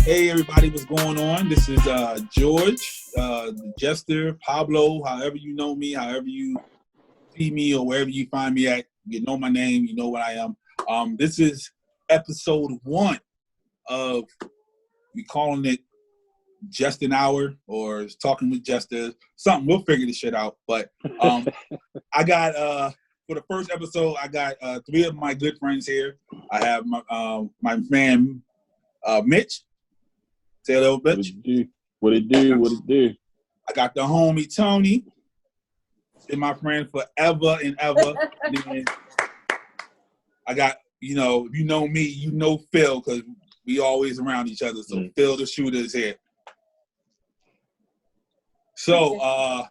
Hey everybody, what's going on? This is George, the Jester, Pablo, however you know me, however you see me or wherever you find me at, you know my name, you know what I am. This is episode 1 of, we calling it Just an Hour or Talking with Jester, something, we'll figure this shit out. But I got, for the first episode, I got 3 of my good friends here. I have my man, Mitch. Say hello, bitch. What it do? I got the homie Tony. Been my friend forever and ever. And I got, if you know me, you know Phil, because we always around each other. So Phil the shooter is here. So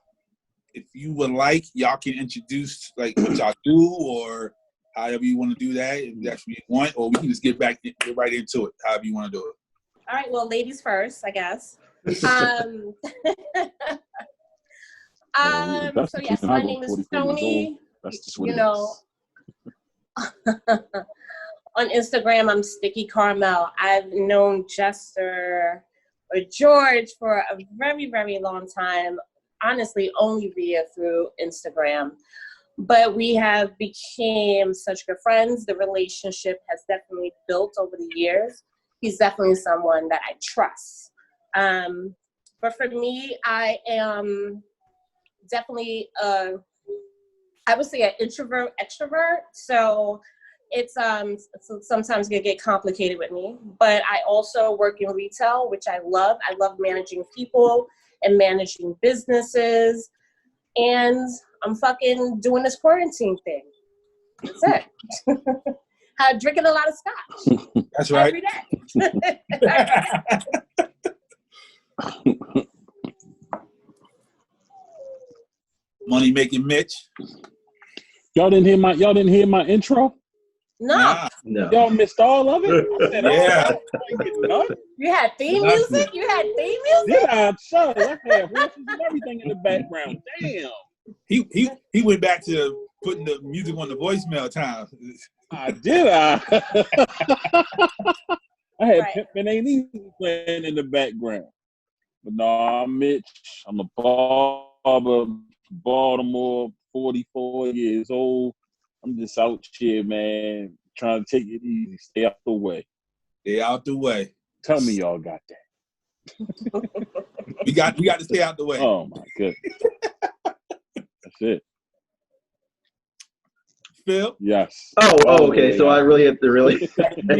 if you would like, y'all can introduce like what y'all do or however you want to do that, if that's what you want, or we can just get right into it, however you want to do it. All right, well, ladies first, I guess. So yes, my name is Tony. On Instagram, I'm Sticky Carmel. I've known Jester or George for a very, very long time. Honestly, only through Instagram. But we have became such good friends. The relationship has definitely built over the years. He's definitely someone that I trust. But for me, I am definitely, I would say an introvert, extrovert. So it's sometimes gonna get complicated with me. But I also work in retail, which I love. I love managing people and managing businesses. And I'm fucking doing this quarantine thing. That's it. Drinking a lot of scotch. That's right. Every day. Money making Mitch. Y'all didn't hear my intro? No. Y'all missed all of it? Yeah. You had theme music? Yeah, shut up. I had horses and everything in the background. Damn. He went back to putting the music on the voicemail time. I did. I had Pimp and Ain't Easy playing in the background. But no, I'm Mitch. I'm a barber, Baltimore, 44 years old. I'm just out here, man, trying to take it easy, stay out the way. Stay out the way. Tell me y'all got that. we got to stay out the way. Oh my goodness. That's it. Phil? Yes. Oh, okay. So I really have to We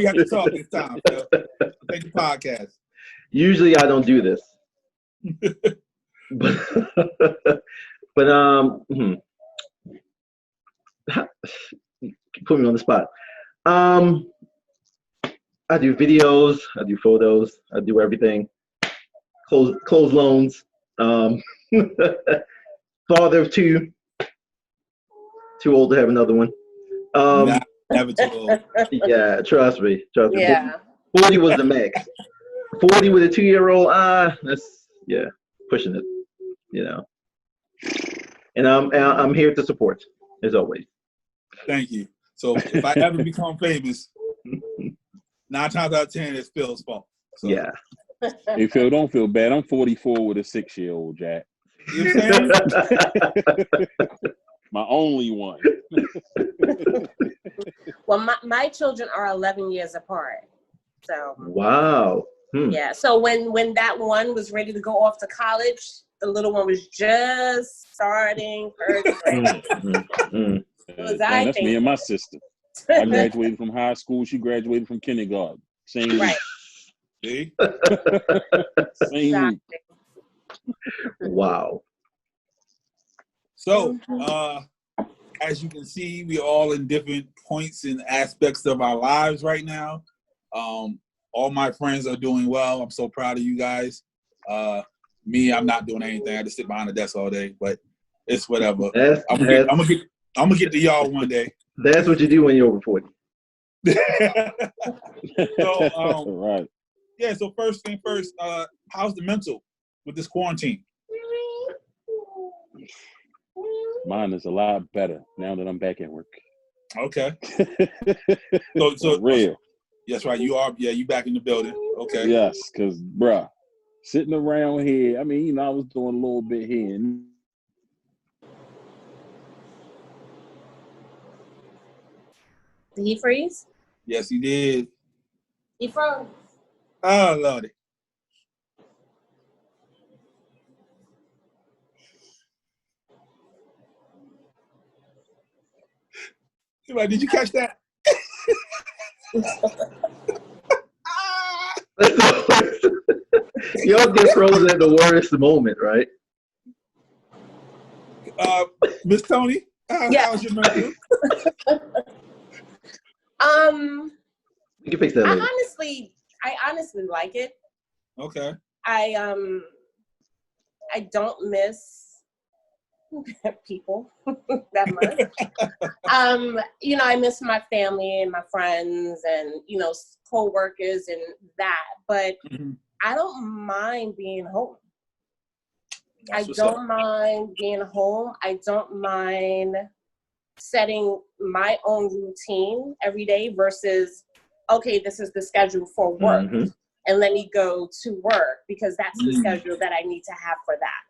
have to talk this time, Phil. Take the podcast. Usually I don't do this. but put me on the spot. I do videos, I do photos, I do everything. Close loans. Father of 2. Too old to have another one. Never too old. Yeah, trust me. Yeah. 40 was the max. 40 with a 2-year-old, that's pushing it, And I'm here to support, as always. Thank you. So if I ever become famous, 9 times out of 10 it's Phil's fault. So. Yeah. Hey Phil, don't feel bad. I'm 44 with a 6-year-old, Jack. You know what I'm saying? My only one. Well, my children are 11 years apart. So wow. Yeah. So when that one was ready to go off to college, the little one was just starting first grade. That's me and my sister. I graduated from high school. She graduated from kindergarten. Same right. See? Same week. Wow. So, as you can see, we're all in different points and aspects of our lives right now. All my friends are doing well. I'm so proud of you guys. Me, I'm not doing anything. I just sit behind the desk all day, but it's whatever. I'm gonna get to y'all one day. That's what you do when you're over 40. So, right. Yeah. So first thing first, how's the mental with this quarantine? Mine is a lot better now that I'm back at work. Okay. So real. That's right. You are. Yeah, you back in the building. Okay. Yes, because, bruh, sitting around here, I mean, you know, I was doing a little bit here. And Did he freeze? Yes, he did. He froze. Oh, Lordy. Like, did you catch that? Y'all get frozen at the worst moment, right? Miss Tony, how was your mental? You can fix that later. I honestly like it. Okay. I don't miss people that much. You know, I miss my family and my friends and, you know, co-workers and that, but I don't mind being home. I don't mind being home. I don't mind setting my own routine every day versus, okay, this is the schedule for work and let me go to work because that's the schedule that I need to have for that.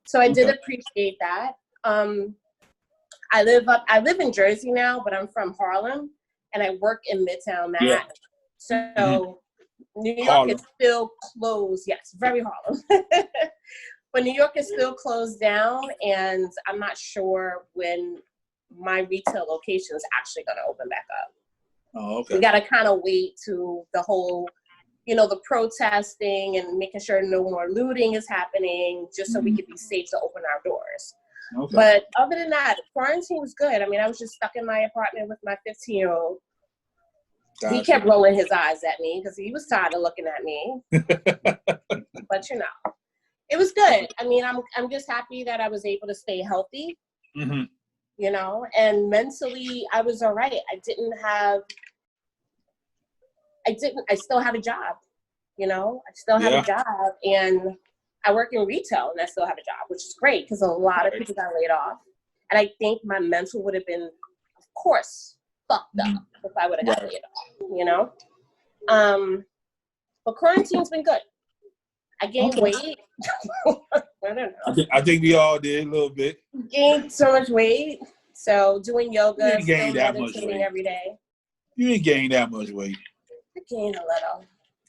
So I did appreciate that. I live in Jersey now, but I'm from Harlem and I work in Midtown Manhattan. So New York is still closed. Yes, very Harlem. But New York is still closed down, and I'm not sure when my retail location is actually going to open back up. Oh, okay. We got to kind of wait to the whole, you know, the protesting and making sure no more looting is happening just so we could be safe to open our doors. Okay. But other than that, quarantine was good. I mean, I was just stuck in my apartment with my 15-year-old. Gotcha. He kept rolling his eyes at me because he was tired of looking at me. But, you know, it was good. I mean, I'm just happy that I was able to stay healthy, you know, and mentally I was all right. I still have a job, you know, I still have a job, and I work in retail and I still have a job, which is great because a lot of people got laid off. And I think my mental would have been, of course, fucked up if I would have got laid off, you know? But quarantine's been good. I gained weight. I don't know. I think we all did a little bit. Gained so much weight. So doing yoga, still meditating every day. You didn't gain that much weight. I gained a little.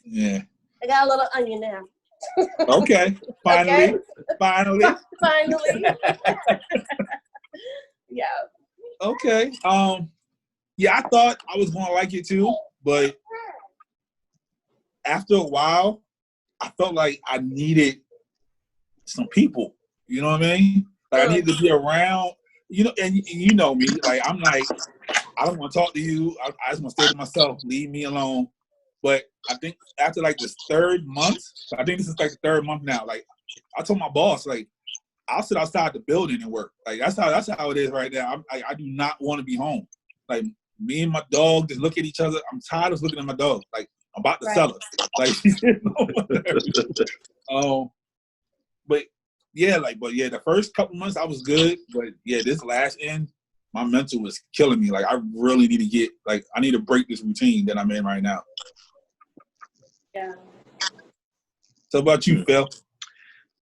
Yeah. I got a little onion now. Okay. Finally. Finally. Finally. Yeah. Okay. Yeah, I thought I was gonna like it too, but after a while, I felt like I needed some people. You know what I mean? Like I needed to be around. You know, and you know me. Like I'm like, I don't want to talk to you. I just want to stay to myself. Leave me alone. But I think after like this third month, I think this is like the third month now. Like I told my boss, like I'll sit outside the building and work. Like that's how it is right now. I do not want to be home. Like me and my dog just look at each other. I'm tired of looking at my dog. Like I'm about to sell her. Like but yeah, the first couple months I was good, but yeah, this last end, my mental was killing me. Like I really need to I need to break this routine that I'm in right now. Yeah. So about you, Phil?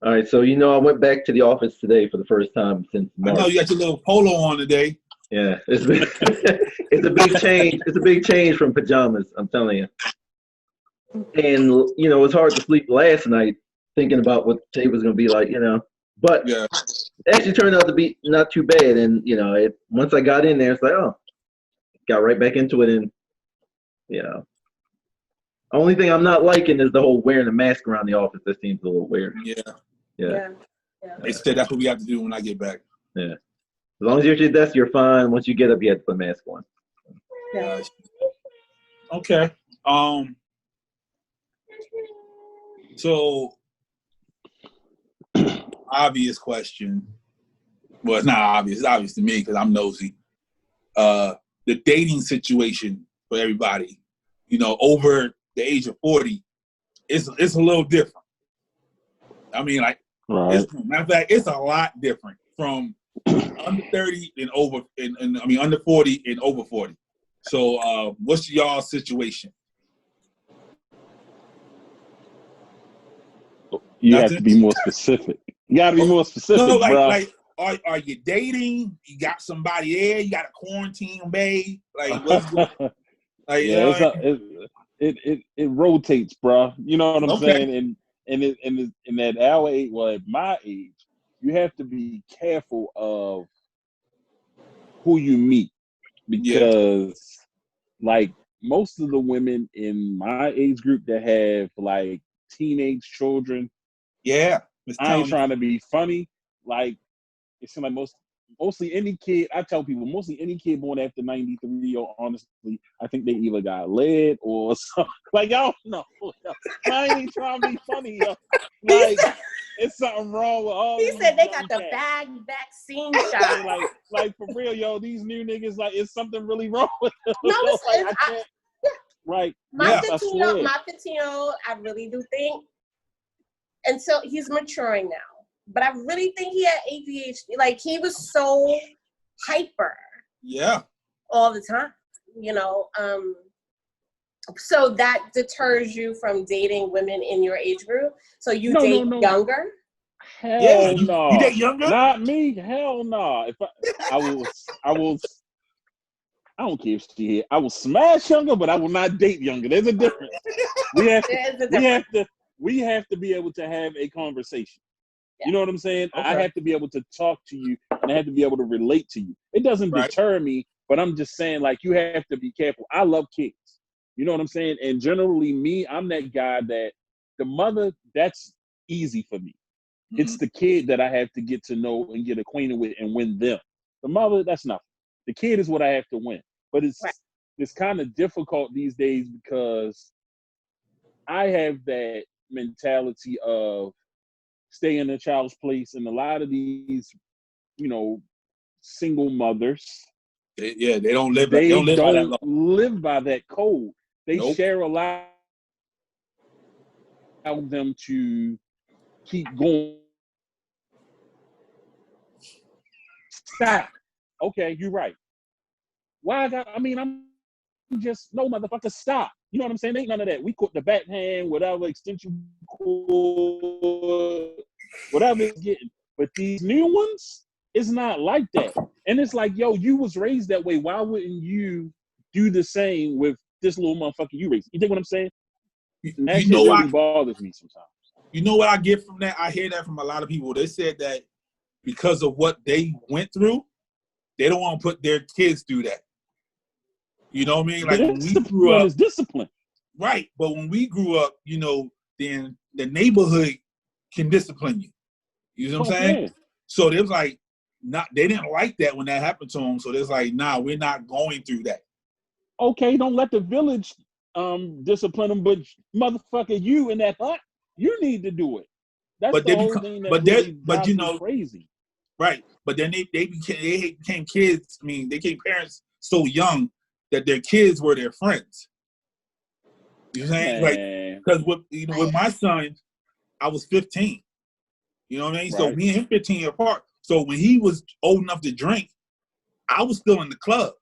All right, so you know I went back to the office today for the first time since March. I know you got your little polo on today. Yeah, it's a big change. It's a big change from pajamas, I'm telling you. And you know, it's hard to sleep last night thinking about what today was going to be like, you know. But it actually turned out to be not too bad. And you know, once I got in there, it's like, oh, got right back into it. And you know, only thing I'm not liking is the whole wearing a mask around the office. That seems a little weird. Yeah. They said that's what we have to do when I get back. Yeah. As long as you're at your desk, you're fine. Once you get up, you have to put a mask on. Yeah. Okay. So, obvious question. Well, it's not obvious. It's obvious to me because I'm nosy. The dating situation for everybody, you know, over the age of 40, it's a little different. I mean, like, matter of fact, it's a lot different from under 30 and over, and I mean under 40 and over 40. So, what's y'all's situation? You have to be more specific. You got to be more specific, no, bro. Are you dating? You got somebody there? You got a quarantine babe? Like, what's going on? Like, yeah, it rotates, bro. You know what I'm saying? And at our age, well, at my age, you have to be careful of who you meet because, like, most of the women in my age group that have like teenage children, I ain't trying to be funny. Like, it seems like mostly any kid, I tell people, mostly any kid born after 93, or honestly, I think they either got lead or something. Like, y'all know. I ain't trying to be funny, yo. Like, it's something wrong with all He these said they got young the cats. vaccine shot. like for real, yo, these new niggas, like, it's something really wrong with them. No, Yo, listen, like, I can't. Right. My 15-year-old, I really do think, and so he's maturing now. But I really think he had ADHD. Like, he was so hyper. Yeah. All the time, you know. So that deters you from dating women in your age group. So you date younger. Hell no. You date younger? Not me. Hell no. If I will. I don't care if she here. I will smash younger, but I will not date younger. There's a difference. We have to be able to have a conversation. You know what I'm saying? Okay. I have to be able to talk to you, and I have to be able to relate to you. It doesn't deter me, but I'm just saying, like, you have to be careful. I love kids. You know what I'm saying? And generally, me, I'm that guy that the mother, that's easy for me. Mm-hmm. It's the kid that I have to get to know and get acquainted with and win them. The mother, that's nothing. The kid is what I have to win. But it's kind of difficult these days because I have that mentality of stay in a child's place, and a lot of these, you know, single mothers, they don't live. They don't don't live by that code. They share a lot of them to keep going. Stop. Okay, you're right. Why? I'm just no motherfucker. Stop. You know what I'm saying? Ain't none of that. We caught the backhand, whatever extension cord, whatever it's getting. But these new ones, it's not like that. And it's like, yo, you was raised that way. Why wouldn't you do the same with this little motherfucker you raised? You think what I'm saying? That shit really bothers me sometimes. You know what I get from that? I hear that from a lot of people. They said that because of what they went through, they don't want to put their kids through that. You know what I mean? Like, when we grew up, is discipline. Right. But when we grew up, you know, then the neighborhood can discipline you. You know what I'm saying? So they was like, they didn't like that when that happened to them. So there's like, nah, we're not going through that. Okay, don't let the village discipline them, but motherfucker, you in that hut, you need to do it. That's the whole thing that really drives me crazy. Right. But then they became kids. I mean, they became parents so young that their kids were their friends. You know what I'm saying? Like, because with my son, I was 15. You know what I mean? Right. So me and him 15 years apart. So when he was old enough to drink, I was still in the club.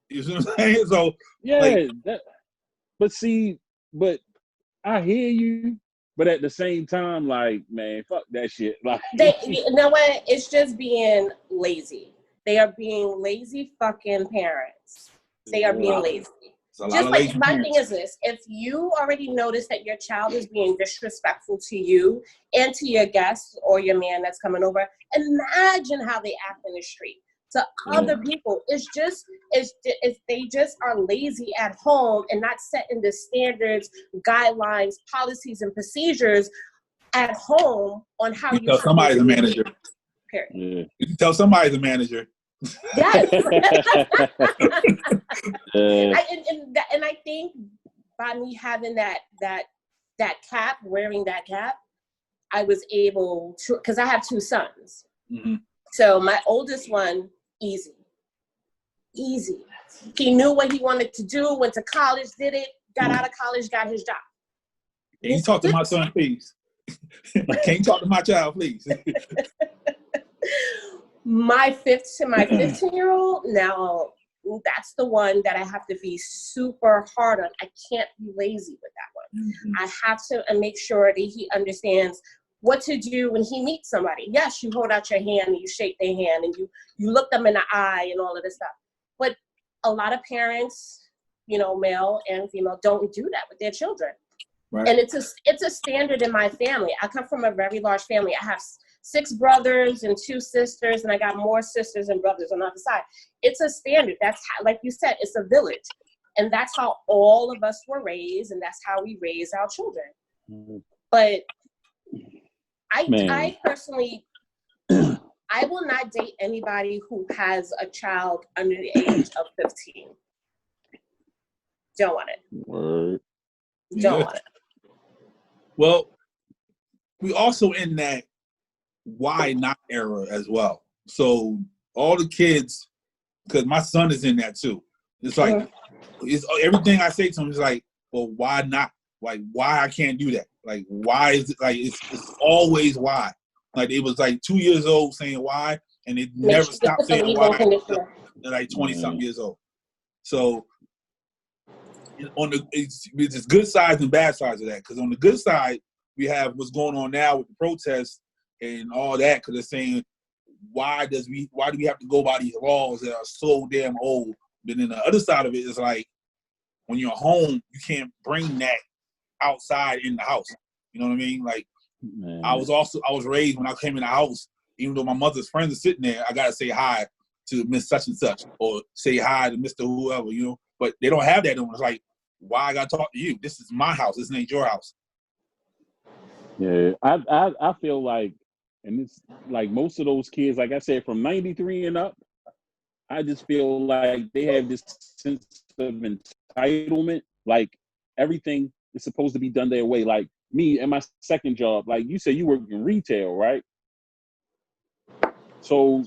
You know what I'm saying? So but I hear you. But at the same time, like, man, fuck that shit. Like, you know what? It's just being lazy. They are being lazy fucking parents. They are being lazy. Just like, my thing is this: if you already notice that your child is being disrespectful to you and to your guests or your man that's coming over, imagine how they act in the street to other people. It's they just are lazy at home and not setting the standards, guidelines, policies, and procedures at home on how you tell somebody's a manager. Period. Yeah. You can tell somebody's a manager. Yes. And I think by me having that cap, wearing that cap, I was able to, because I have two sons. Mm-hmm. So my oldest one, easy. He knew what he wanted to do, went to college, did it, got out of college, got his job. Can you talk to my son, please? Can you talk to my child, please? My 15-year-old, now that's the one that I have to be super hard on. I can't be lazy with that one. Mm-hmm. I have to make sure that he understands what to do when he meets somebody. Yes, you hold out your hand and you shake their hand and you look them in the eye and all of this stuff. But a lot of parents, you know, male and female, don't do that with their children. Right. And it's a standard in my family. I come from a very large family. I have 6 brothers and 2 sisters, and I got more sisters and brothers on the other side. It's a standard. That's how, like you said, it's a village. And that's how all of us were raised, and that's how we raise our children. But I personally, I will not date anybody who has a child under the age of 15. Don't want it. Word. Don't want it. Well, we also in that why not era as well. So all the kids, because my son is in that too. It's like, it's everything I say to him is like, well, why not? Like, why I can't do that? Like, why is it like, it's always why. Like, it was like 2 years old saying why, and it never stopped saying why until like 20-something years old. So on the it's good sides and bad sides of that. Because on the good side, we have what's going on now with the protests and all that. Because they're saying, why do we have to go by these laws that are so damn old? But then the other side of it is like, when you're home, you can't bring that outside in the house. You know what I mean? Like, I was raised when I came in the house, even though my mother's friends are sitting there, I gotta say hi to Miss such and such, or say hi to Mr. whoever, you know. But they don't have that anymore. It's like, why I gotta talk to you? This is my house. This ain't your house. Yeah, I feel like, and it's like most of those kids, like I said, from 93 and up, I just feel like they have this sense of entitlement. Like, everything is supposed to be done their way. Like me and my second job, like you said, you work in retail, right? So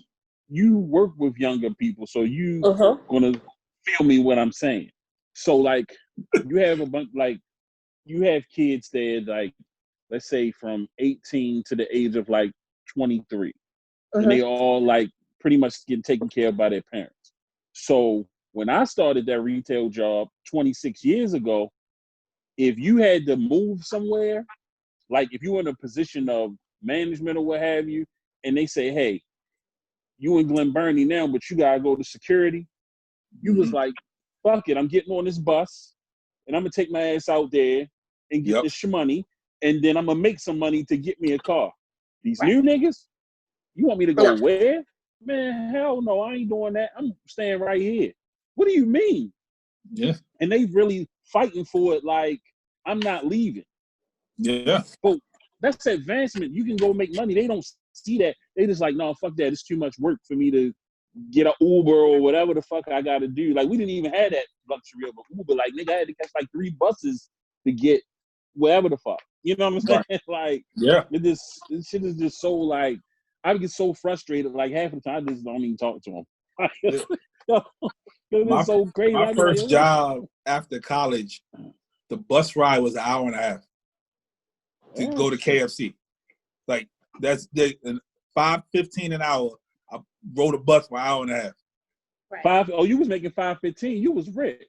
you work with younger people, so you gonna feel me what I'm saying. So like, you have a bunch, like you have kids that like, let's say from 18 to the age of like 23, and they all like pretty much getting taken care of by their parents. So when I started that retail job 26 years ago, if you had to move somewhere, like if you were in a position of management or what have you, and they say, hey, you in Glen Burnie now, but you gotta go to security, you was like, fuck it, I'm getting on this bus and I'm gonna take my ass out there and get this money, and then I'm gonna make some money to get me a car. These new niggas, you want me to go where? Man, hell no, I ain't doing that. I'm staying right here. What do you mean? Yeah. And they really fighting for it like, I'm not leaving. Yeah. But that's advancement. You can go make money. They don't see that. They just like, no, fuck that. It's too much work for me to get an Uber or whatever the fuck I gotta do. Like, we didn't even have that luxury of an Uber. Like, nigga, I had to catch like 3 buses to get wherever the fuck. You know what I'm saying? Right. Like, yeah, this shit is just so like, I get so frustrated. Like, half the time I just don't even talk to them. It's so crazy. My first job after college, the bus ride was an hour and a half to go to KFC. Like, that's $5.15 an hour. I rode a bus for an hour and a half. Right. You was making $5.15. You was rich.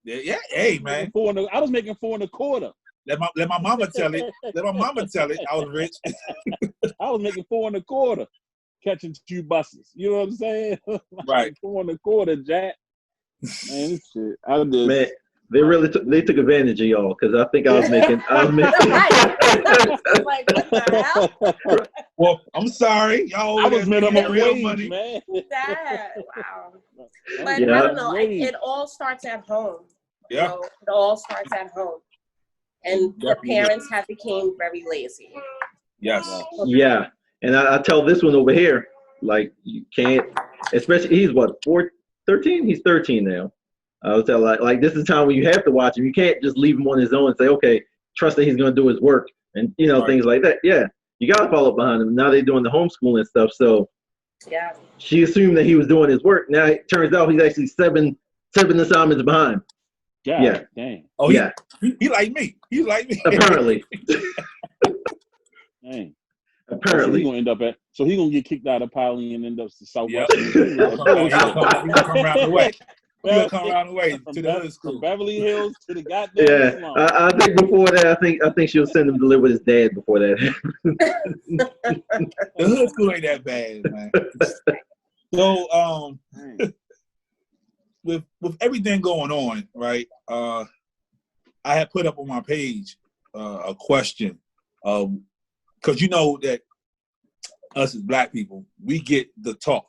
Yeah. Hey, man. I was making $4.25. Let my mama tell it. Let my mama tell it. I was rich. I was making $4.25 catching 2 buses. You know what I'm saying? Right. $4.25, Jack. Man, this shit. Man, they took advantage of y'all, because I think I was making. Like, what the hell? Well, I'm sorry, y'all. I was minimum real wage, money, man. Wow. But I don't know. It all starts at home. Yeah. You know, it all starts at home, and the parents have become very lazy. Yes. Yeah, and I tell this one over here, like, you can't. Especially, he's what, 13? He's 13 now. I was telling, like this is the time when you have to watch him. You can't just leave him on his own and say, okay, trust that he's going to do his work, and things like that. Yeah, you got to follow behind him. Now they're doing the homeschooling stuff, so yeah, she assumed that he was doing his work. Now it turns out he's actually seven assignments behind. Yeah, dang. Oh yeah, he like me. He like me. Apparently. Dang. Apparently. So he's gonna get kicked out of Poly and end up to Southwest. Yep. He's gonna come around the way. You gonna come around the way from to the hood school. From Beverly Hills to the goddamn Yeah, slum. I think before that, I think she'll send him to live with his dad before that. The hood school ain't that bad, man. So, with everything going on, right? I had put up on my page a question, because you know that us as Black people, we get the talk,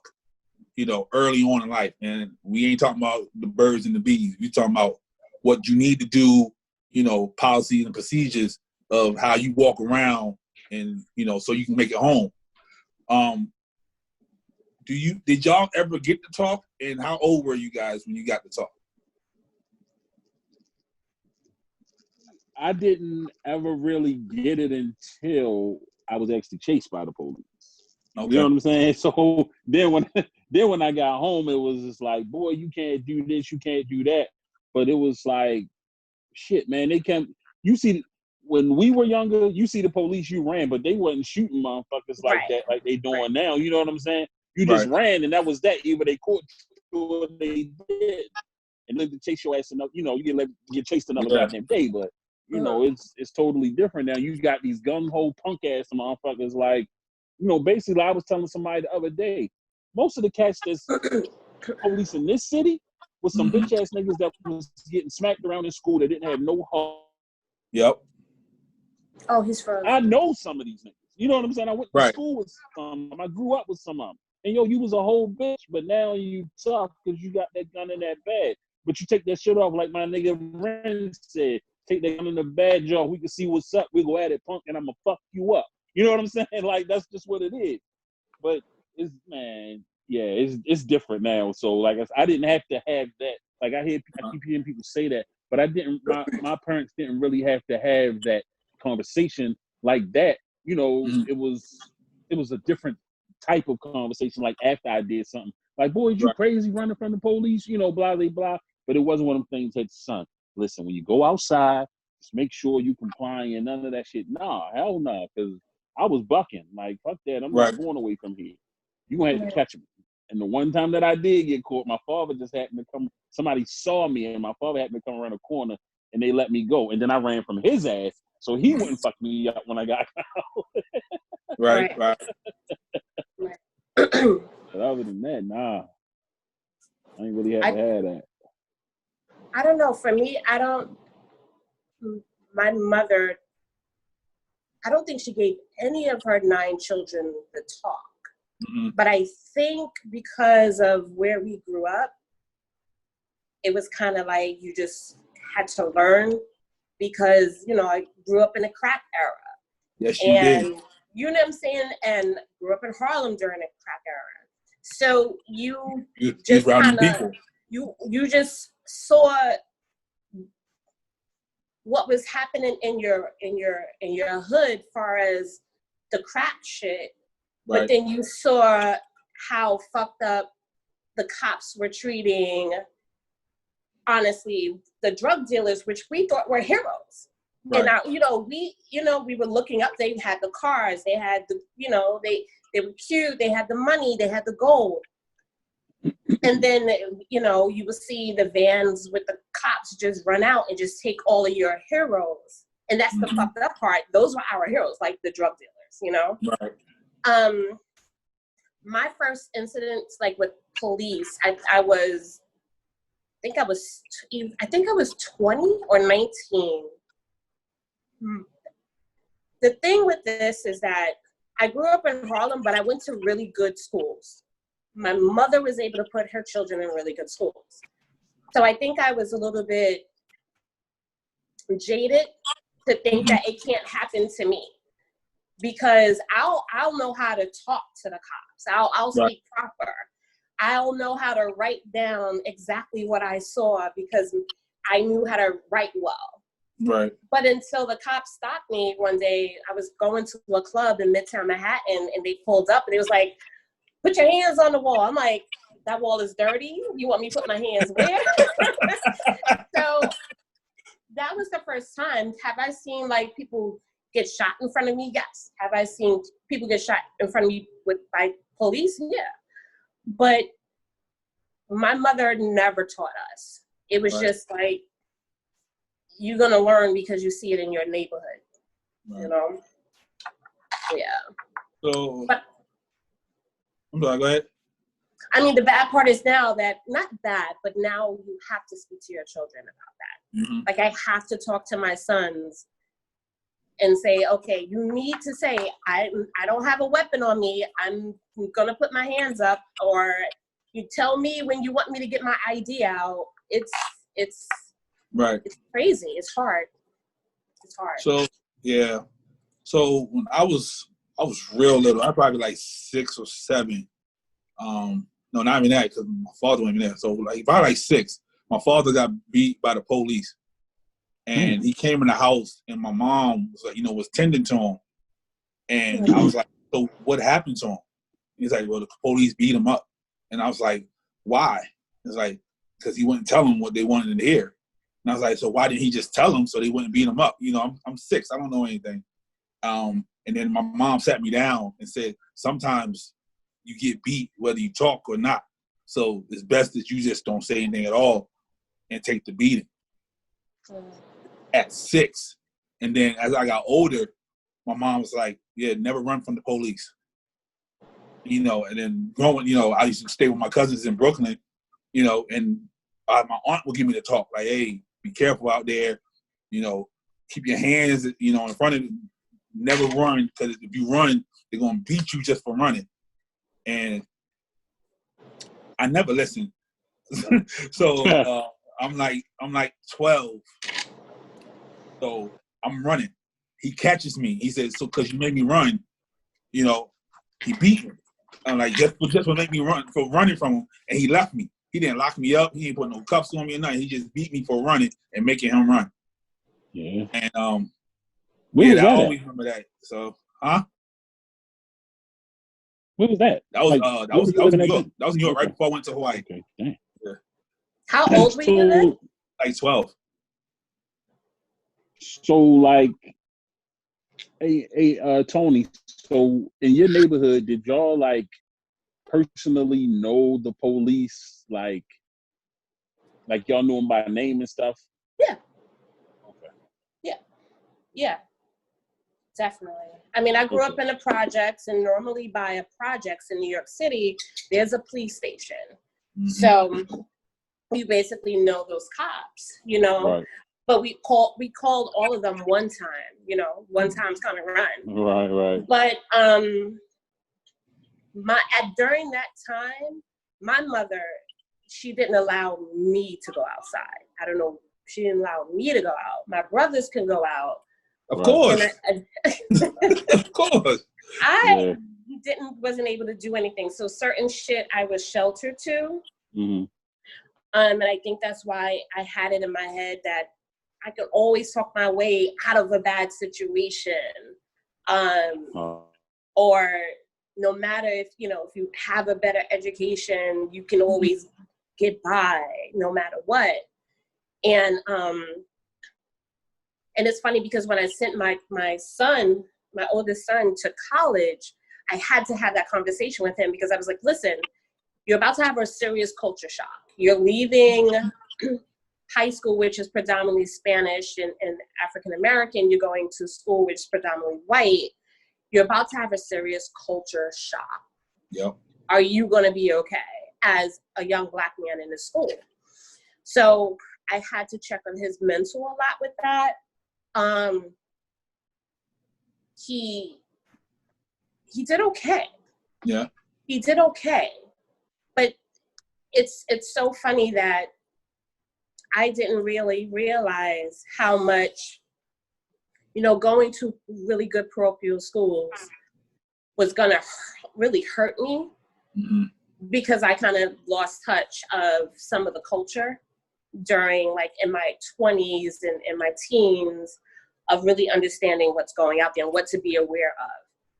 you know, early on in life, and we ain't talking about the birds and the bees. We talking about what you need to do, you know, policies and procedures of how you walk around, and you know, so you can make it home. Did y'all ever get to talk, and how old were you guys when you got to talk? I didn't ever really get it until I was actually chased by the police. Okay. You know what I'm saying? So then when I got home, it was just like, boy, you can't do this, you can't do that. But it was like, shit, man, they can't. You see, when we were younger, you see the police, you ran, but they wasn't shooting motherfuckers like that, like they doing now. You know what I'm saying? You just ran, and that was that. Either they caught you or they did, and then to chase your ass another. You know, you get chased another goddamn day. But you know, it's totally different now. You got these gung ho punk ass motherfuckers. Like, you know, basically, I was telling somebody the other day, most of the cats that's police in this city was some bitch ass niggas that was getting smacked around in school that didn't have no heart. Yep. Oh, he's frozen. I know some of these niggas. You know what I'm saying? I went to school with some of them. I grew up with some of them. And yo, you was a whole bitch, but now you tough because you got that gun in that bag. But you take that shit off, like my nigga Ren said. Take that gun in the bag, y'all. We can see what's up. We go at it, punk, and I'm gonna fuck you up. You know what I'm saying? Like, that's just what it is. But it's, man, yeah, it's different now. So like I didn't have to have that. Like I keep hearing people say that, but I didn't. My parents didn't really have to have that conversation like that. You know, it was a different type of conversation. Like after I did something, like, boy, you crazy running from the police? You know, blah blah blah. But it wasn't one of them things that, son, listen, when you go outside, just make sure you complying and none of that shit. Nah, hell no, because I was bucking. Like, fuck that. I'm not going away from here. You're going to have to catch me. And the one time that I did get caught, my father just happened to come. Somebody saw me, and my father happened to come around the corner, and they let me go. And then I ran from his ass, so he wouldn't fuck me up when I got out. Right. But other than that, nah. I ain't really had to have that. I don't know. For me, my mother, I don't think she gave any of her 9 children the talk. But I think because of where we grew up, it was kind of like you just had to learn because, you know, I grew up in the crack era. Yes, you did. You know what I'm saying? And grew up in Harlem during the crack era. So you just kind of, you just saw what was happening in your hood far as the crack shit. But then you saw how fucked up the cops were treating, honestly, the drug dealers, which we thought were heroes. And now, you know, we were looking up. They had the cars, they had the, you know, they were cute, they had the money, they had the gold. And then, you know, you would see the vans with the cops just run out and just take all of your heroes. And that's the fucked up part. Those were our heroes, like the drug dealers, you know? My first incident, like with police, I think I was 20 or 19. The thing with this is that I grew up in Harlem, but I went to really good schools. My mother was able to put her children in really good schools. So I think I was a little bit jaded to think that it can't happen to me. Because I'll know how to talk to the cops. I'll speak proper. I'll know how to write down exactly what I saw because I knew how to write well. Right. But until the cops stopped me one day, I was going to a club in Midtown Manhattan, and they pulled up, and it was like, "Put your hands on the wall." I'm like, "That wall is dirty. You want me to put my hands where?" So that was the first time. Have I seen like people get shot in front of me? Yes. Have I seen people get shot in front of me by police? Yeah. But my mother never taught us. It was Right. just like, you're going to learn because you see it in your neighborhood, Right. you know? Yeah. So, But I'm sorry, go ahead. I mean, the bad part is now that, not bad, but now you have to speak to your children about that. Mm-hmm. Like, I have to talk to my sons and say, okay, you need to say, I don't have a weapon on me. I'm gonna put my hands up, or you tell me when you want me to get my ID out. It's Right. It's crazy. It's hard. It's hard. So, yeah. So when I was real little. I was probably like 6 or 7. No, not even that, because my father wasn't even there. So like, probably like 6. My father got beat by the police, and he came in the house, and my mom was like, was tending to him, and I was like, so what happened to him? He's like, well, the police beat him up, and I was like, why? It's like, because he wouldn't tell them what they wanted to hear, and I was like, so why didn't he just tell them so they wouldn't beat him up? I'm 6, I don't know anything. And then my mom sat me down and said, sometimes you get beat whether you talk or not. So it's best that you just don't say anything at all and take the beating. At 6. And then as I got older, my mom was like, yeah, never run from the police. And then growing, I used to stay with my cousins in Brooklyn, and my aunt would give me the talk, like, hey, be careful out there, keep your hands, in front of you. Never run, because if you run, they're going to beat you just for running. And I never listened. So I'm like 12. So I'm running. He catches me. He says, so because you made me run, he beat me. I'm like, just for make me run, for running from him. And he left me. He didn't lock me up. He didn't put no cuffs on me or nothing. He just beat me for running and making him run. Yeah. And where was I that always at? remember that. So, huh? Where was that? That was Like, that was New York. then? That was New York Okay. right before I went to Hawaii. Okay, dang. Yeah. How old were you then? Like 12. So like, hey, Tony. So in your neighborhood, did y'all like personally know the police? Like y'all knew them by name and stuff? Yeah. Okay. Yeah. Definitely. I mean, I grew up Okay. in the projects, and normally by a projects in New York City, there's a police station. Mm-hmm. So you basically know those cops, Right. But we called all of them one time, one time's kind of run. Right. But during that time, my mother, she didn't allow me to go outside. I don't know, she didn't allow me to go out. My brothers can go out. Of course. Of course. I wasn't able to do anything. So certain shit I was sheltered to. Mm-hmm. And I think that's why I had it in my head that I could always talk my way out of a bad situation. Or no matter if you have a better education, you can always get by no matter what. And it's funny because when I sent my oldest son to college, I had to have that conversation with him because I was like, listen, you're about to have a serious culture shock. You're leaving high school, which is predominantly Spanish and African-American. You're going to school, which is predominantly white. You're about to have a serious culture shock. Yep. Are you going to be okay as a young Black man in the school? So I had to check on his mental a lot with that. He did okay. Yeah. He did okay. But it's so funny that I didn't really realize how much, going to really good parochial schools was going to really hurt me. Mm-hmm. Because I kind of lost touch of some of the culture during, like, in my 20s and in my teens, of really understanding what's going out there and what to be aware of.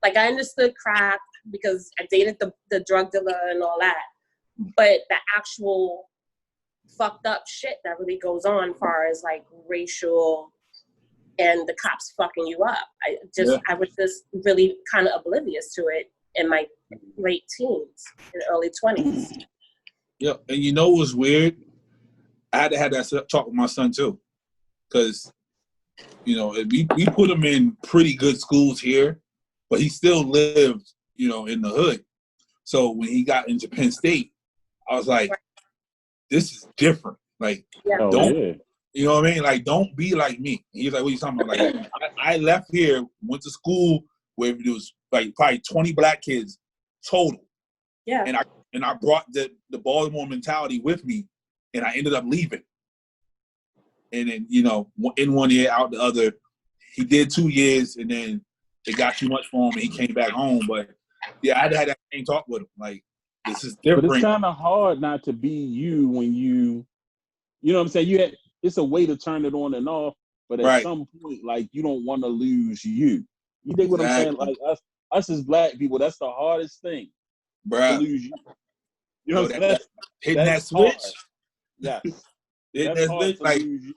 Like, I understood crack because I dated the drug dealer and all that, but the actual fucked up shit that really goes on as far as like racial and the cops fucking you up. I was just really kind of oblivious to it in my late teens and early 20s. Yeah, and you know what's weird? I had to have that talk with my son too, because you know we put him in pretty good schools here, but he still lived, you know, in the hood. So when he got into Penn State, I was like, this is different. Like, don't you know what I mean? Like, don't be like me. He's like, what are you talking about? Like, I left here, went to school where there was like probably 20 black kids total. Yeah. And I brought the Baltimore mentality with me, and I ended up leaving. And then, you know, in one year, out the other. He did 2 years, and then it got too much for him, and he came back home. But yeah, I had that same talk with him. Like, this is different. But it's kind of hard not to be you when you know what I'm saying? It's a way to turn it on and off, but at some point, like, you don't want to lose you. You dig what I'm saying? Like, us as black people, that's the hardest thing. To lose you. You know what I'm saying? Hitting that switch. Yes. Hitting that's that hard switch. to Like, lose you.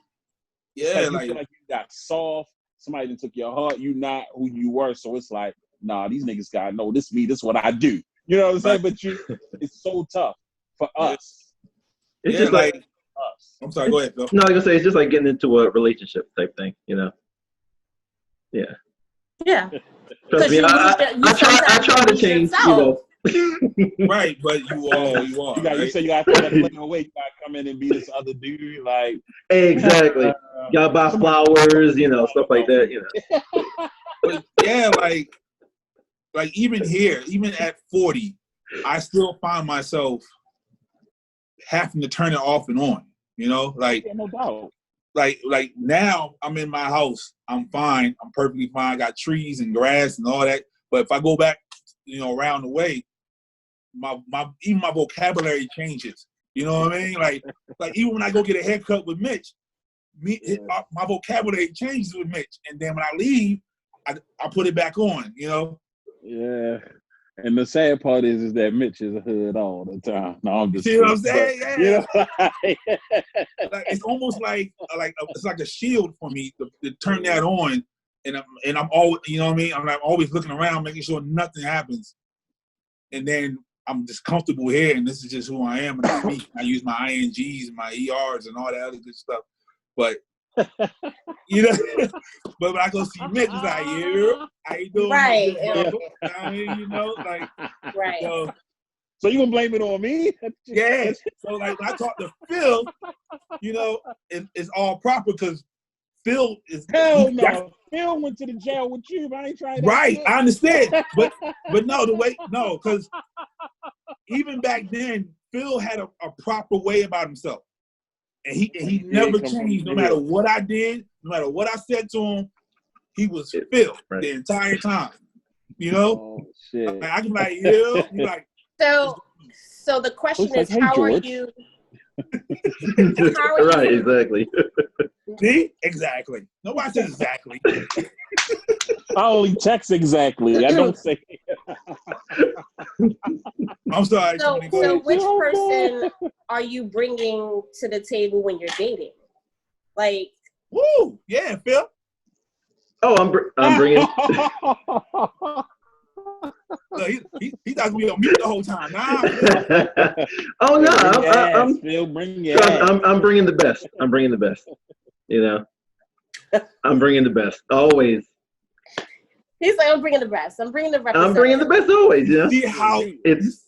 yeah, like, you feel like you got soft. Somebody that took your heart. You not who you were. So it's like, nah, these niggas gotta know this me. This is what I do. You know what I'm saying? But it's so tough for us. It's just like us. I'm sorry. Go ahead, Phil. No, I was gonna say it's just like getting into a relationship type thing. You know? Yeah. Yeah. Trust me, I try to change. You know. Right, but you are. You say you got to play away. You got to come in and be this other dude, like exactly. You gotta buy flowers, you know, stuff like that. You know. But yeah, like even here, even at 40, I still find myself having to turn it off and on. You know, like no doubt. Like now I'm in my house. I'm fine. I'm perfectly fine. I got trees and grass and all that. But if I go back, you know, around the way, even my vocabulary changes. You know what I mean? Like even when I go get a haircut with Mitch, my vocabulary changes with Mitch, and then when I leave, I put it back on. You know? Yeah. And the sad part is that Mitch is a hood all the time. No, I'm just. See what I'm saying? But, yeah. You know, like, it's almost like it's like a shield for me to turn that on, and I'm always, you know what I mean? I'm always looking around, making sure nothing happens, and then I'm just comfortable here, and this is just who I am, and I speak. I use my INGs and my ERs and all that other good stuff, but. You know, but when I go see Mitch, it's like, yeah, how you doing? Right. Down here, you know, like, right. So you gonna blame it on me? Yeah. So like when I talk to Phil, you know, it's all proper because Phil is. Hell no. Phil went to the jail with you, but I ain't trying. Right, I understand, but no, because even back then, Phil had a proper way about himself. And he never changed no matter what I did, no matter what I said to him. He was Phil the entire time. You know? Oh, shit. Like, I can be like, yeah. He's like, so the question is, hey, how George. are you? Right, exactly. See? Exactly. Nobody says exactly. I only text exactly. I don't say. I'm sorry. So which person are you bringing to the table when you're dating? Like, woo, yeah, Phil. Oh, I'm bringing. He thought we on mute the whole time. Nah. Oh no, I'm still bringing it. I'm bringing the best. I'm bringing the best. You know, I'm bringing the best always. He's like, I'm bringing the best. I'm bringing the best. I'm bringing the best always. You know, see how it's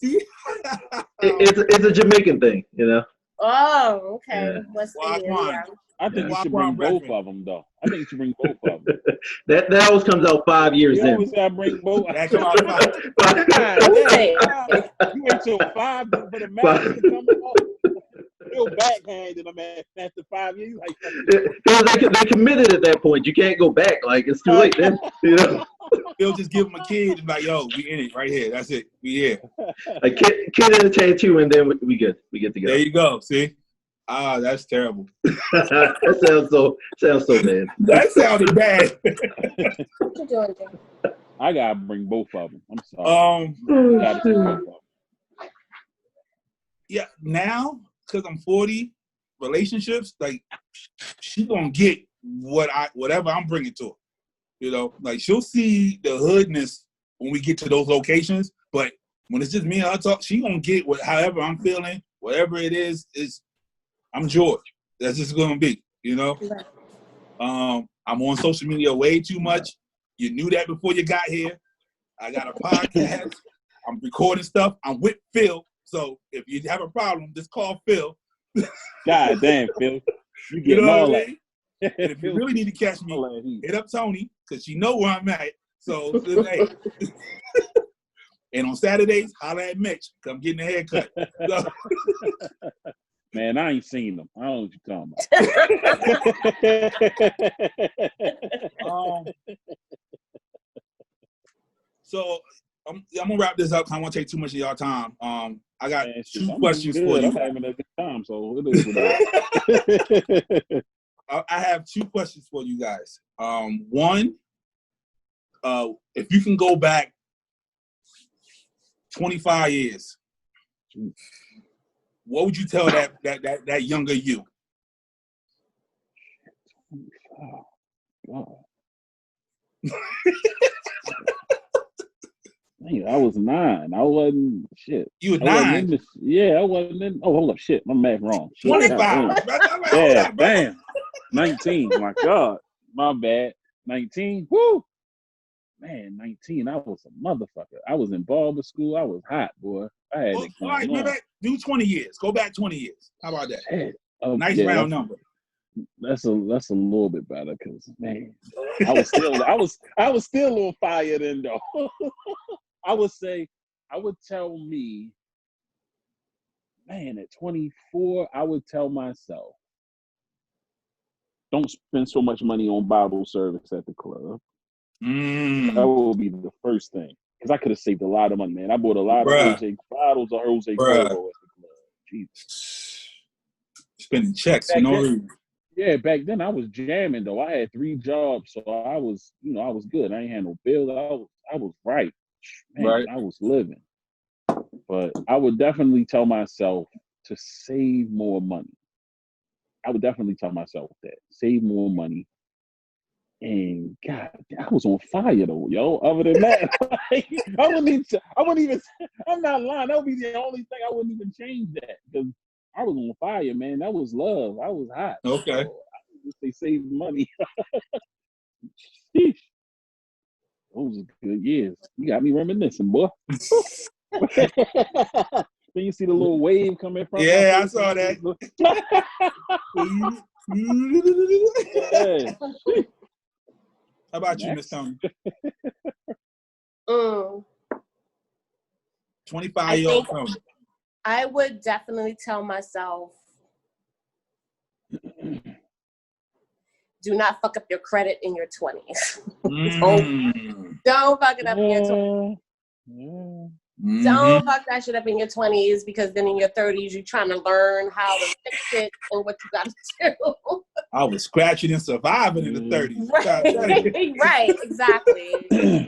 a Jamaican thing. You know. Oh, okay. Yeah. I think you should bring both of them, though. I think you should bring both of them. That always comes out 5 years in. You always have to bring both. That come out 5. You wait till 5 for the match to come off. Still backhanded them after 5 years. They committed at that point. You can't go back. Like, it's too late then. You know. They'll just give them a kid and be like, yo, we in it right here. That's it. We here. A kid and a tattoo, and then we good. We get together. There you go. See? Ah, that's terrible. That sounds so bad. That sounded bad. What you doing, Jim? I gotta bring both of them. I'm sorry. Gotta bring both of them. Yeah, now because I'm 40, relationships, like, she gonna get whatever I'm bringing to her. You know, like, she'll see the hoodness when we get to those locations, but when it's just me and her talk, she gonna get however I'm feeling, whatever it is I'm George. That's just gonna be, you know. I'm on social media way too much. You knew that before you got here. I got a podcast. I'm recording stuff. I'm with Phil. So if you have a problem, just call Phil. God damn, Phil. You You know all what I that. mean? And if you really need to catch me, hit up Tony, because she know where I'm at. So, hey. And on Saturdays, holla at Mitch. Come getting a haircut. So. Man, I ain't seen them. I don't know what you're talking about. So I'm gonna wrap this up. I don't want to take too much of y'all time. I got two questions for you. I'm having a good time, so it is what it is. I have two questions for you guys. One, if you can go back 25 years, what would you tell that younger you? Oh, God. Man, I was 9. I wasn't shit. You were 9? I wasn't in. Oh, hold up, shit. My math wrong. Shit, 25. Yeah, damn. 19. My God. My bad. 19. Woo. Man, 19. I was a motherfucker. I was in barber school. I was hot, boy. I had it all right, man, do 20 years. Go back 20 years. How about that? Shit. Nice round number. That's a little bit better because man, I was still on fire then though. I would tell me, man, at 24, I would tell myself, don't spend so much money on Bible service at the club. That would be the first thing. Because I could have saved a lot of money, man. I bought a lot of bottles of Jose Cuervo at the club. Jesus. Spending checks for no reason. Yeah, back then I was jamming though. I had 3 jobs, so I was good. I ain't had no bills. I was right. Man, right. I was living. But I would definitely tell myself to save more money. I would definitely tell myself that. Save more money. And God, I was on fire though, yo. Other than that, like, I wouldn't even, I'm not lying. That would be the only thing I wouldn't even change that. Because I was on fire, man. That was love. I was hot. Okay. So they saved money. Sheesh. Those are good years. You got me reminiscing, boy. Then you see the little wave coming from. Yeah, I saw that. Yeah. How about you, Miss Tony? 25-year-old Tony. I would definitely tell myself, do not fuck up your credit in your 20s. Don't fuck it up in your 20s. Don't fuck that shit up in your 20s, because then in your 30s you're trying to learn how to fix it and what you got to do. I was scratching and surviving in the 30s. Right, exactly.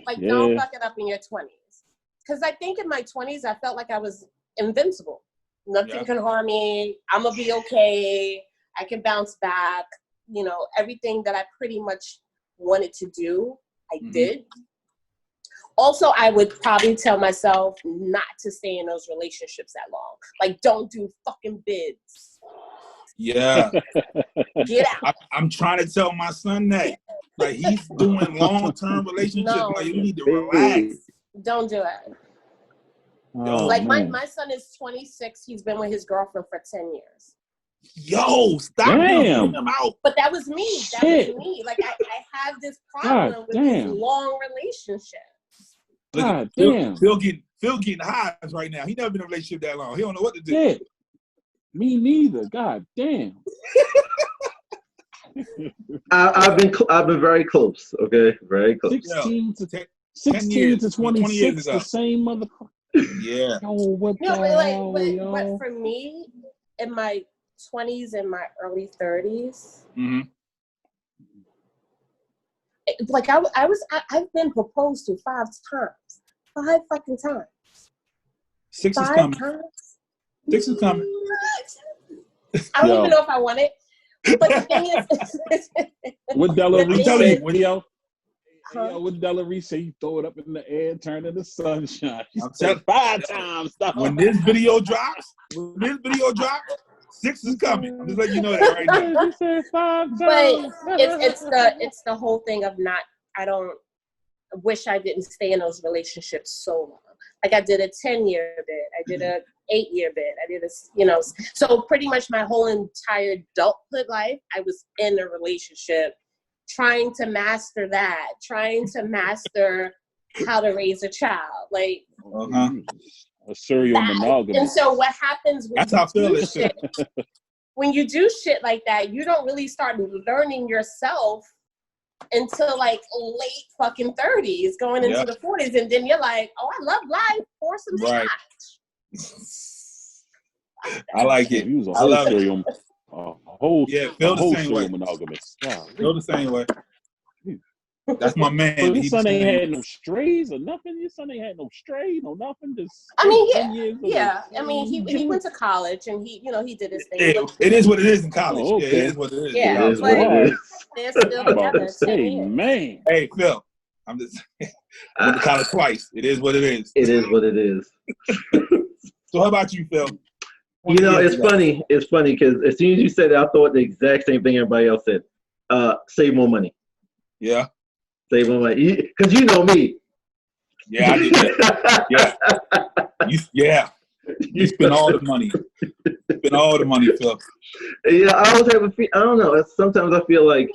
Like, don't fuck it up in your 20s. Because I think in my 20s I felt like I was invincible. Nothing can harm me. I'm gonna be okay. I can bounce back. You know, everything that I pretty much wanted to do, I did. Also, I would probably tell myself not to stay in those relationships that long. Like, don't do fucking bids. Yeah. Get out. I'm trying to tell my son that. Like, he's doing long-term relationships. No. Like, you need to relax. Don't do it. Oh, like, man. my son is 26. He's been with his girlfriend for 10 years. Yo, stop him out. But that was me. That was me. Like, I have this problem with these long relationships. God damn. Phil getting highs right now. He never been in a relationship that long. He don't know what to do. Shit. Me neither. God damn. I've been very close. Okay, very close. 16 to 26, the same motherfucker. Yeah. Yo, what the hell, but for me, in my 20s and my early 30s, like I've been proposed to 5 times. 5 fucking times. 6 is 5 coming. times? 6 is coming. I don't even know if I want it. But the thing is, what Della Reese say, yo? Yeah, what Della Reese say, you throw it up in the air, turn into sunshine. She I'm said telling 5 times. Dog. when this video drops, 6 is coming. I'm just letting you know that right now. She said 5 times. But it's the whole thing of not. I don't wish I didn't stay in those relationships so long. Like I did a 10-year bid, I did a 8-year bid, I did a so pretty much my whole entire adulthood life, I was in a relationship, trying to master that, trying to master how to raise a child, like a serial monogamous. And so what happens when that's how I feel it. shit, when you do shit like that, you don't really start learning yourself until like late fucking 30s, going into the 40s, and then you're like, oh, I love life. Pour some scotch. I like it. He was a I whole love serial, feel the same way. monogamous. Wow. Feel the same way. That's my man. So your son ain't had no strays or nothing. Your son ain't had no stray, no nothing. Just I mean, 10 years I mean, he went to college and he did his thing. It is what it is in college. Oh, okay. Yeah, it is what it is. Yeah, it is what it is. They're still together. Hey, man. Hey, Phil. I'm just I went to college twice. It is what it is. It is what it is. So how about you, Phil? You know, it's funny. It's funny because as soon as you said it, I thought the exact same thing everybody else said. Save more money. Yeah. Save more money. Because you know me. Yeah, I did that. You spend all the money. Spend all the money, Phil. Yeah, I always have I don't know. Sometimes I feel like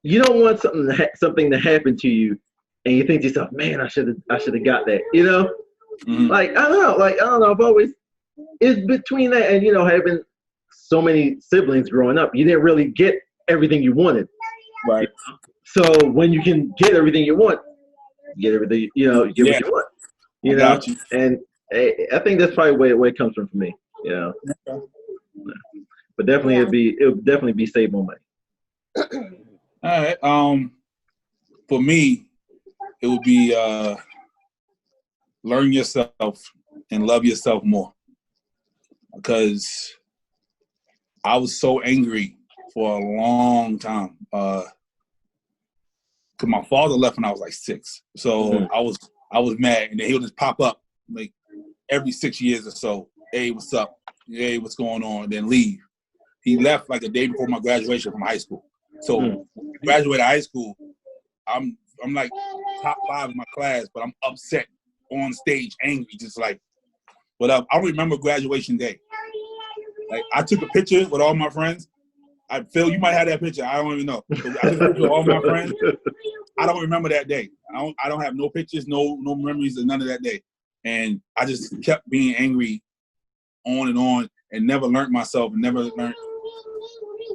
you don't want something to happen to you, and you think to yourself, "Man, I should have got that." You know, like I don't know. I've always it's between that and having so many siblings growing up, you didn't really get everything you wanted. Right. So when you can get everything you want, get everything what you want. You know, and I think that's probably where it comes from for me. Yeah. Okay. But definitely it would definitely be save more money. All right. For me, it would be learn yourself and love yourself more. Because I was so angry for a long time. Because my father left when I was like 6. So I was mad, and then he'll just pop up like every 6 years or so. Hey, what's up? Hey, what's going on? Then leave. He left like a day before my graduation from high school. So when I graduated high school, I'm like top 5 in my class, but I'm upset on stage, angry, just like. But I don't remember graduation day. Like I took a picture with all my friends. Phil, you might have that picture. I don't even know. So I took a picture with all my friends. I don't remember that day. I don't have no pictures, no memories of none of that day. And I just kept being angry on and never learned myself and never learned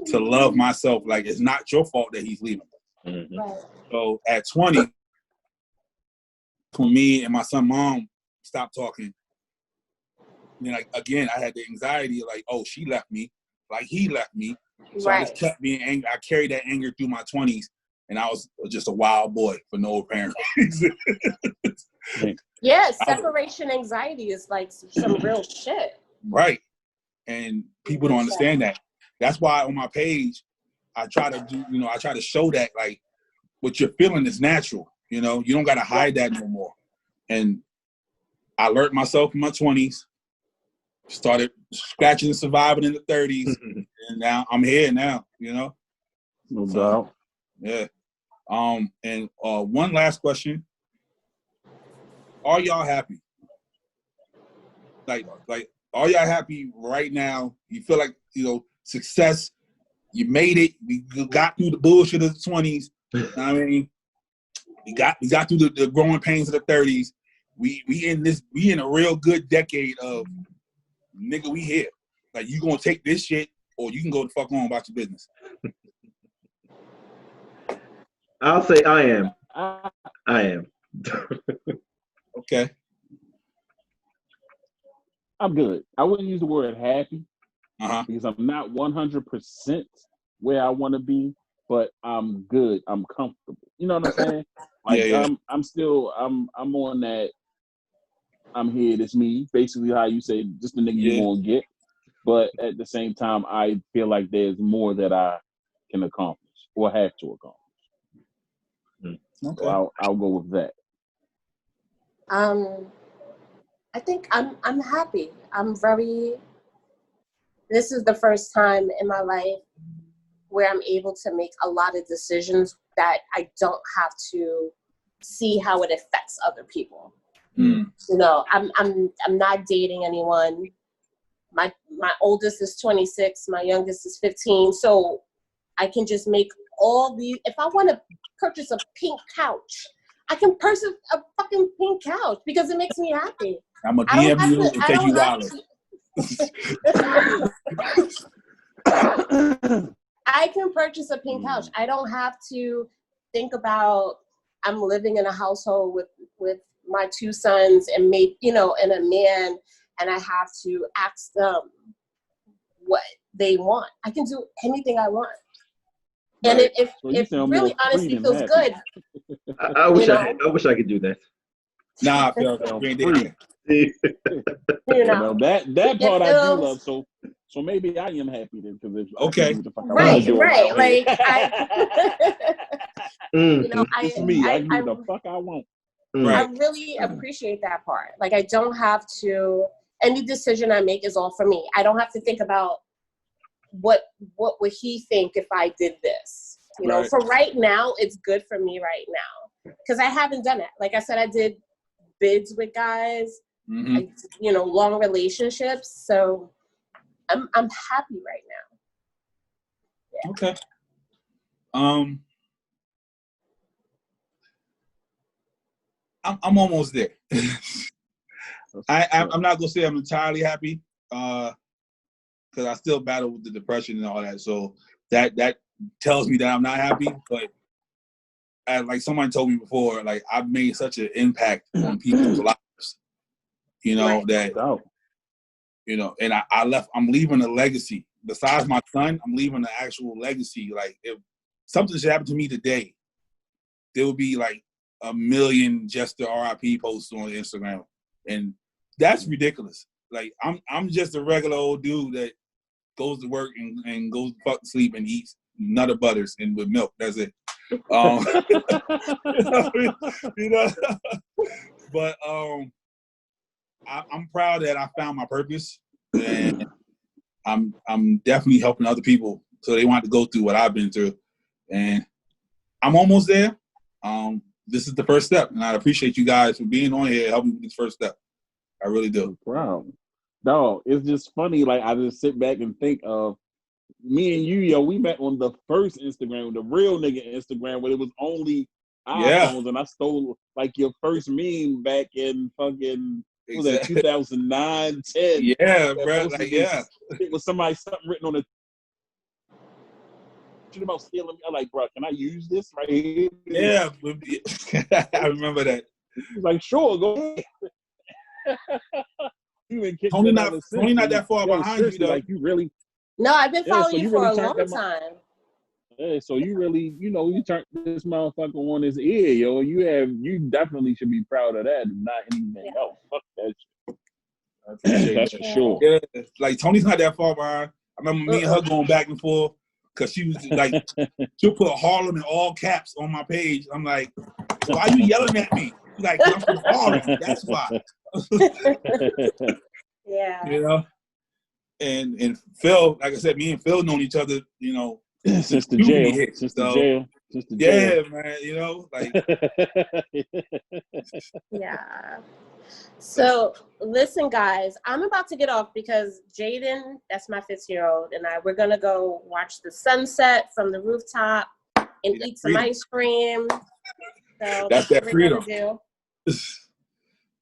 to love myself. Like it's not your fault that he's leaving. Mm-hmm. So at 20, when me and my son mom stopped talking, then like again I had the anxiety like, oh, she left me, like he left me. So I just kept being angry. I carried that anger through my 20s, and I was just a wild boy for no apparent reason. Yeah, separation anxiety is like some real shit. Right. And people don't understand that. That's why on my page, I try to show that like what you're feeling is natural. You don't got to hide that no more. And I learned myself in my 20s, started scratching and surviving in the 30s, and now I'm here now, No doubt. Yeah. And one last question. Are y'all happy? Like, are y'all happy right now? You feel like, success, you made it, we got through the bullshit of the 20s, you know what I mean? We got through the growing pains of the 30s. We in a real good decade of nigga, we here. Like you gonna take this shit or you can go the fuck on about your business. I'll say I am. I am. Okay. I'm good. I wouldn't use the word happy because I'm not 100% where I want to be, but I'm good. I'm comfortable. You know what I'm saying? Like I'm still I'm on that. I'm here. It's me. Basically, how you say, just the nigga you gonna get. But at the same time, I feel like there's more that I can accomplish or have to accomplish. Okay. So I'll go with that. I think I'm happy. This is the first time in my life where I'm able to make a lot of decisions that I don't have to see how it affects other people. Mm. You know, I'm not dating anyone. My oldest is 26, my youngest is 15. So I can just make all these. If I want to purchase a pink couch, I can purchase a fucking pink couch because it makes me happy. I'm gonna DM you and take you wallet. I can purchase a pink couch. I don't have to think about I'm living in a household with my 2 sons and and a man, and I have to ask them what they want. I can do anything I want. And Right. it really honestly feels happy. good. I wish I could do that. Nah, Phil, we ain't there. You know, that part I do love. So maybe I am happy then, because Okay. Right. Like it's me. I can do the fuck I want. Right. I really appreciate that part. Like, I don't have to. Any decision I make is all for me. I don't have to think about what would he think if I did this. You know, for right now, it's good for me right now because I haven't done it. Like I said, I did bids with guys, long relationships. So I'm happy right now. Yeah. Okay. I'm almost there. I'm not gonna say I'm entirely happy, because I still battle with the depression and all that. So that tells me that I'm not happy. But like someone told me before, like I've made such an impact on people's lives, and I'm leaving a legacy. Besides my son, I'm leaving an actual legacy. Like if something should happen to me today, there will be like 1 million Jester RIP posts on Instagram, and that's ridiculous. Like I'm just a regular old dude that goes to work and goes to sleep and eats Nutter Butters and with milk. That's it. But I'm proud that I found my purpose, and I'm definitely helping other people so they want to go through what I've been through, and I'm almost there. This is the first step, and I appreciate you guys for being on here, helping me with this first step. I really do. Wow. No, it's just funny. Like I just sit back and think of me and you, we met on the first Instagram, the real nigga Instagram, where it was only iPhones, and I stole like your first meme back in fucking what was that 2009, 10. Yeah, bro. Like, it was something written on the shit about stealing. I'm like, bro, can I use this right here? Yeah, I remember that. He's like, sure, go ahead. Tony not that far behind you though. Like you really. No, I've been following you for a long time. Yeah, so you really, you turned this motherfucker on his ear, yo. You definitely should be proud of that and not anything else. Fuck that shit. That's for sure. Yeah, like Tony's not that far behind. I remember me and her going back and forth because she was like, she'll put Harlem in all caps on my page. I'm like, so why are you yelling at me? She's like, I'm from Harlem. That's why. Yeah. And Phil, like I said, me and Phil known each other, since the jail. Yeah, man, like. Yeah. So listen, guys, I'm about to get off because Jaden, that's my 15-year-old, and we're gonna go watch the sunset from the rooftop and eat some ice cream. So that's that freedom.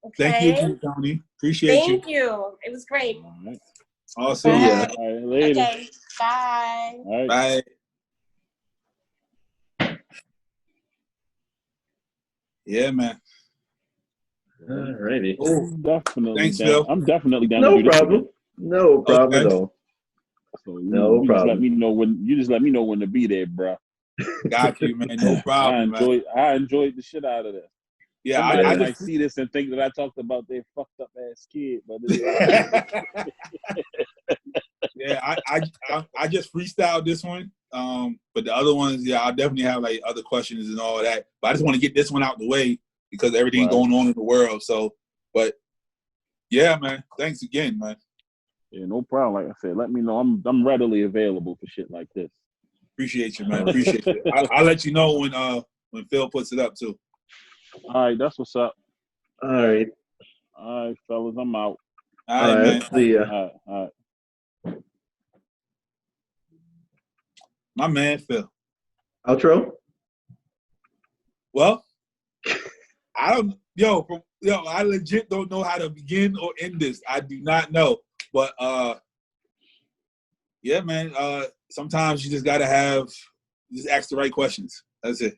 Okay. Thank you, Tony. Appreciate you. Thank you. It was great. All right. I'll see you. All right, later. Okay. Bye. All right. Bye. Yeah, man. Alrighty. Oh, definitely. Thanks, down. Phil. I'm definitely down. No to do this problem. again. No problem at all. So No problem. Just let me know when to be there, bro. Got you, man. No problem. I enjoyed the shit out of this. Yeah, I might see this and think that I talked about their fucked up ass kid, but yeah, I just freestyled this one, But the other ones, yeah, I'll definitely have like other questions and all that. But I just want to get this one out the way because everything going on in the world. So, but yeah, man, thanks again, man. Yeah, no problem. Like I said, let me know. I'm readily available for shit like this. Appreciate you, man. Appreciate it. I'll let you know when Phil puts it up too. All right, that's what's up. All right. All right, fellas, I'm out. All right, man. See ya. All right. My man, Phil. Outro? Well, I legit don't know how to begin or end this. I do not know. But yeah, man, sometimes you just gotta just ask the right questions. That's it.